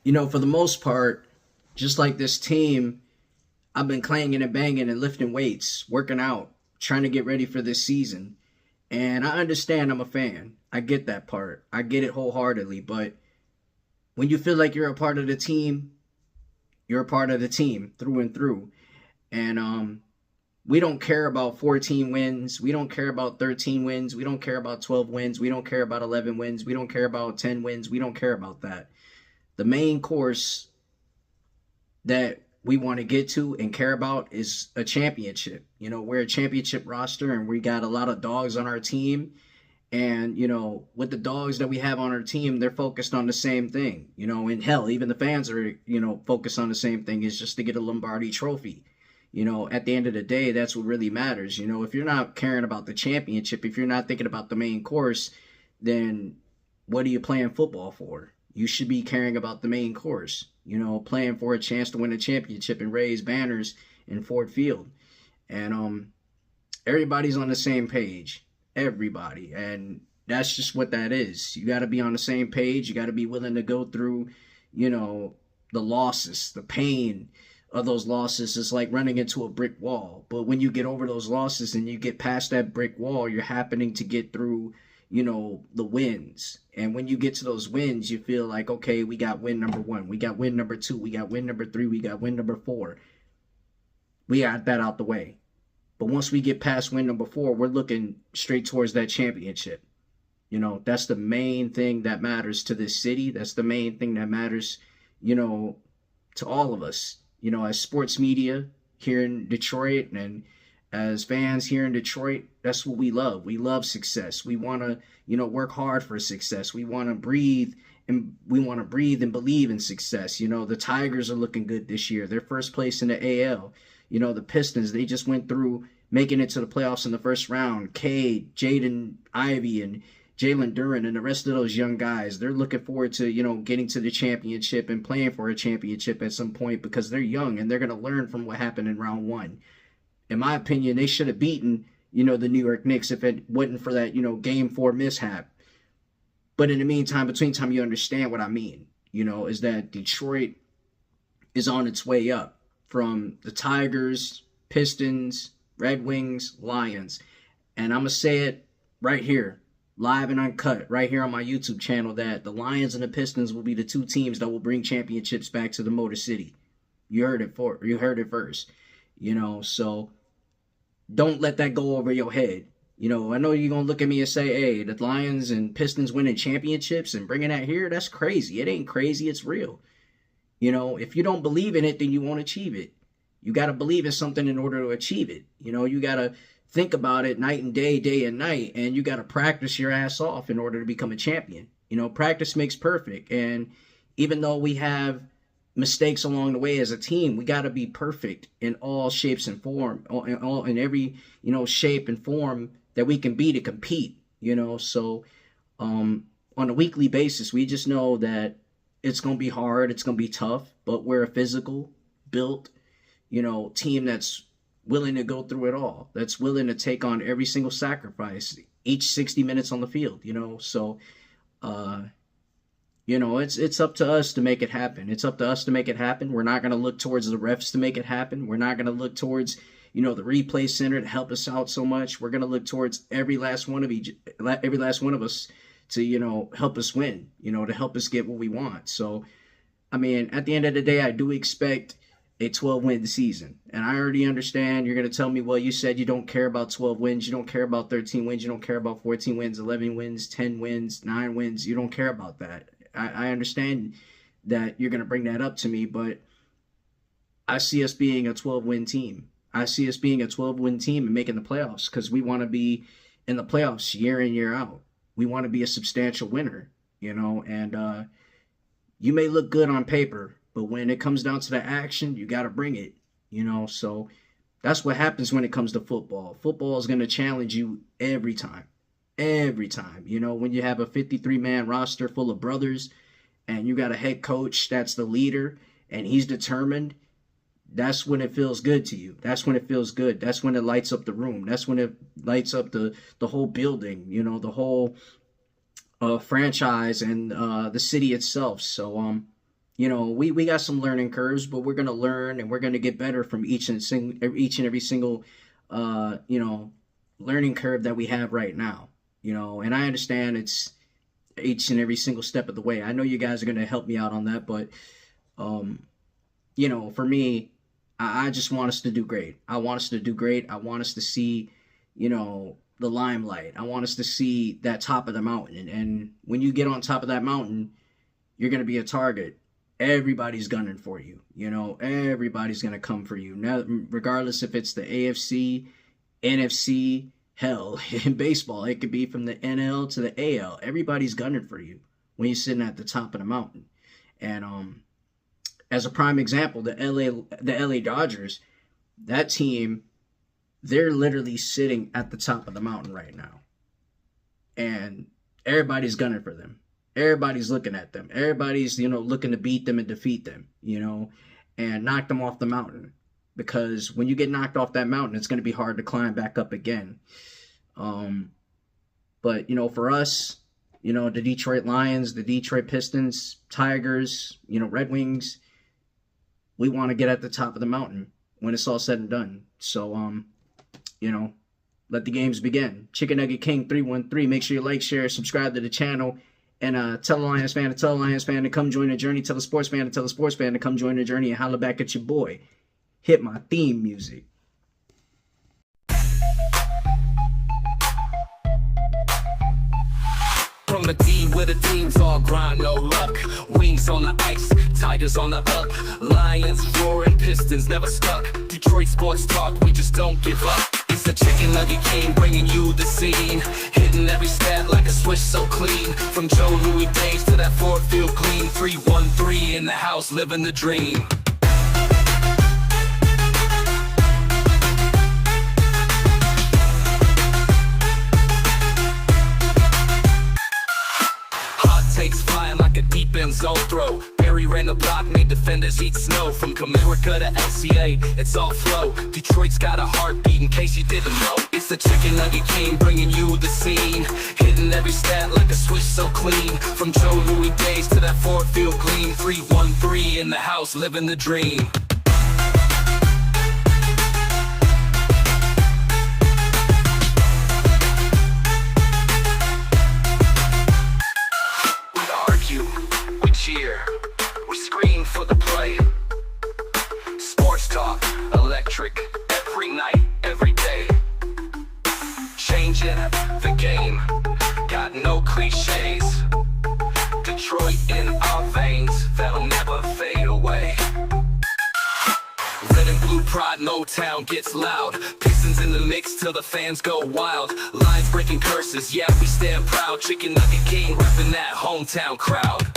For the most part, just like this team, I've been clanging and banging and lifting weights, working out, trying to get ready for this season. And I understand I'm a fan. I get that part. I get it wholeheartedly. But when you feel like you're a part of the team, you're a part of the team through and through. And we don't care about 14 wins. We don't care about 13 wins. We don't care about 12 wins. We don't care about 11 wins. We don't care about 10 wins. We don't care about that. The main course that we want to get to and care about is a championship. We're a championship roster and we got a lot of dogs on our team. And, with the dogs that we have on our team, they're focused on the same thing. And hell, even the fans are, focused on the same thing, is just to get a Lombardi trophy. At the end of the day, that's what really matters. If you're not caring about the championship, if you're not thinking about the main course, then what are you playing football for? You should be caring about the main course, playing for a chance to win a championship and raise banners in Ford Field. And everybody's on the same page. Everybody. And that's just what that is. You got to be on the same page. You got to be willing to go through, the losses, the pain of those losses. Is like running into a brick wall. But when you get over those losses and you get past that brick wall, you're happening to get through, the wins. And when you get to those wins, you feel like, okay, we got win number 1. We got win number 2. We got win number 3. We got win number 4. We got that out the way. But once we get past win number 4, we're looking straight towards that championship. That's the main thing that matters to this city. That's the main thing that matters, to all of us. As sports media here in Detroit and as fans here in Detroit, that's what we love. We love success. We want to, work hard for success. We want to breathe and believe in success. The Tigers are looking good this year. They're first place in the AL. The Pistons, they just went through making it to the playoffs in the first round. Cade, Jaden Ivey, and Jalen Duren, and the rest of those young guys, they're looking forward to, getting to the championship and playing for a championship at some point because they're young and they're going to learn from what happened in round 1. In my opinion, they should have beaten, the New York Knicks if it wasn't for that, game 4 mishap. But in the meantime, between time, you understand what I mean, is that Detroit is on its way up from the Tigers, Pistons, Red Wings, Lions. And I'm going to say it right here, live and uncut, right here on my YouTube channel, that the Lions and the Pistons will be the 2 teams that will bring championships back to the Motor City. You heard it first. So don't let that go over your head. I know you're going to look at me and say, hey, the Lions and Pistons winning championships and bringing that here, that's crazy. It ain't crazy, it's real. If you don't believe in it, then you won't achieve it. You got to believe in something in order to achieve it. You got to think about it night and day and night, and you got to practice your ass off in order to become a champion. Practice makes perfect. And even though we have mistakes along the way as a team, we got to be perfect in all shapes and form, in every, shape and form that we can be to compete, So on a weekly basis, we just know that it's going to be hard. It's going to be tough, but we're a physical, built, team that's willing to go through it all, that's willing to take on every single sacrifice, each 60 minutes on the field, So, it's up to us to make it happen. It's up to us to make it happen. We're not going to look towards the refs to make it happen. We're not going to look towards, the replay center to help us out so much. We're going to look towards every last one of us to, help us win, to help us get what we want. So, I mean, at the end of the day, I do expect a 12-win season. And I already understand you're going to tell me, well, you said you don't care about 12 wins. You don't care about 13 wins. You don't care about 14 wins, 11 wins, 10 wins, 9 wins. You don't care about that. I understand that you're going to bring that up to me, but I see us being a 12-win team. I see us being a 12-win team and making the playoffs because we want to be in the playoffs year in, year out. We want to be a substantial winner, and you may look good on paper, but when it comes down to the action, you got to bring it, So that's what happens when it comes to football. Football is going to challenge you every time. Every time. When you have a 53-man roster full of brothers and you got a head coach that's the leader and he's determined, that's when it feels good to you. That's when it feels good. That's when it lights up the room. That's when it lights up the whole building, the whole franchise and the city itself. So, we got some learning curves, but we're gonna learn and we're gonna get better from each and every single uh, you know, learning curve that we have right now. And I understand it's each and every single step of the way. I know you guys are gonna help me out on that, but um, for me, I just want us to do great. I want us to do great. I want us to see, the limelight. I want us to see that top of the mountain. And when you get on top of that mountain, you're going to be a target. Everybody's gunning for you. Everybody's going to come for you. Now, regardless if it's the AFC, NFC, hell, in baseball, it could be from the NL to the AL. Everybody's gunning for you when you're sitting at the top of the mountain. And as a prime example, the LA Dodgers, that team, they're literally sitting at the top of the mountain right now. And everybody's gunning for them. Everybody's looking at them. Everybody's, looking to beat them and defeat them, and knock them off the mountain. Because when you get knocked off that mountain, it's going to be hard to climb back up again. But, for us, the Detroit Lions, the Detroit Pistons, Tigers, Red Wings, we want to get at the top of the mountain when it's all said and done. So, let the games begin. Chicken Nugget King 313. Make sure you like, share, subscribe to the channel, and tell a Lions fan to tell a Lions fan to come join the journey. Tell a sports fan to tell a sports fan to come join the journey, and holler back at your boy. Hit my theme music. From the team where the team's all grind, no luck. Wings on the ice, Tigers on the up. Lions roaring, Pistons never stuck. Detroit sports talk, we just don't give up. It's the Chicken Nugget King bringing you the scene, hitting every stat like a switch so clean. From Joe Louis days to that Ford Field clean. 313 in the house, living the dream. Takes flying like a deep end zone throw. Barry ran the block, made defenders eat snow. From Comerica to LCA, it's all flow. Detroit's got a heartbeat in case you didn't know. It's the Chicken Nugget King bringing you the scene, hitting every stat like a switch so clean. From Joe Louis days to that Ford Field clean. 313 in the house, living the dream. We scream for the play. Sports talk, electric, every night, every day. Changing the game, got no cliches. Detroit in our veins, that'll never fade away. Red and blue pride, Motown gets loud. Pistons in the mix till the fans go wild. Lines breaking curses, yeah, we stand proud. Chicken Nugget King repping that hometown crowd.